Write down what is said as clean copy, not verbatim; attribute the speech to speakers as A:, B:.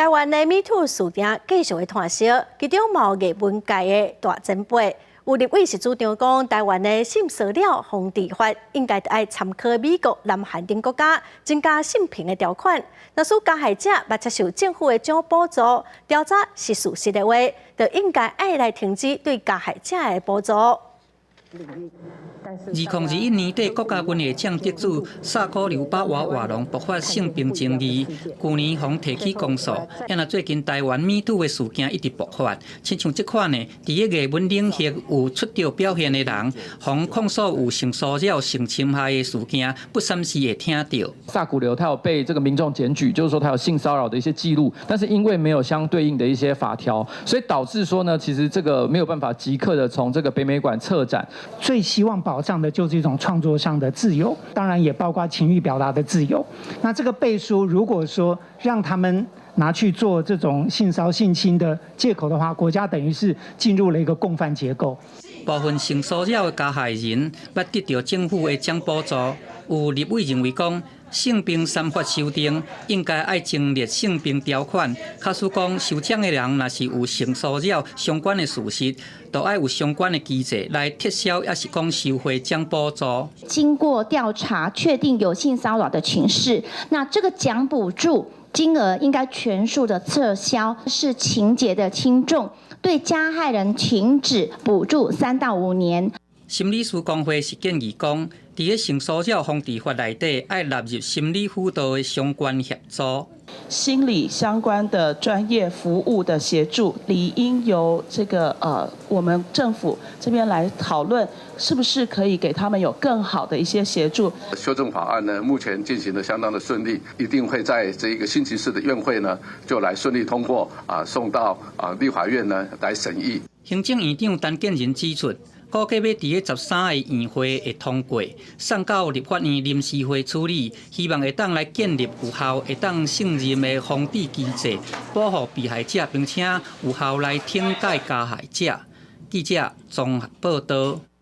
A: 台湾的 MeToo 事件继续的传烧，其中毛艺文界的大前辈，有立委是主张讲，台湾的性骚扰防治法应该爱参考美国、南韩等国家，增加性平的条款。若是加害者要接受政府的奖补助，调查是事实的话，就应该爱来停止对加害者的补助。
B: 2021年底，国家军的奖得主萨科刘巴瓦瓦隆爆发性平争议，去年互提起公诉。也那最近台湾MeToo的事件一直爆发，亲像这款呢，伫个艺文领域有出条表现的人，互控诉有性骚扰、性侵害的事件，不三时会听到。
C: 萨古流他有被这个民众检举，就是说他有性骚扰的一些记录，但是因为没有相对应的一些法条，所以导致说呢，其实这个没有办法即刻的从这个北美馆撤展。
D: 最希望保障的就是一种创作上的自由，当然也包括情欲表达的自由。那这个背书，如果说让他们拿去做这种性骚性侵的借口的话，国家等于是进入了一个共犯结构。
B: 部分性骚扰的加害人要得到政府的奖补助，有立委认为讲。 性平三法修订应该爱增列性平条款，假使讲受奖的人若是有性骚扰相关的事实，就爱有相关的机制来撤销，也是讲收回奖补助。
E: 经过调查，确定有性骚扰的情事，那这个奖补助金额应该全数的撤销，是情节的轻重，对加害人停止补助3到5年。
B: 心理师工会是建议讲，伫个性骚扰防治法内底，爱纳入心理辅导的相关协助。
F: 心理相关的专业服务的协助，理应由我们政府这边来讨论，是不是可以给他们有更好的一些协助。
G: 修正法案呢，目前进行的相当的顺利，一定会在这一个星期四的院会呢，就来顺利通过送到立法院呢来审议。
B: 行政院长陈建仁指出。 估计要伫个13个院会会通过，送到立法院临时会处理，希望会当来建立有效、会当胜任的防治机制，保护被害者，并且有效来挺解加害者。记者综合报道。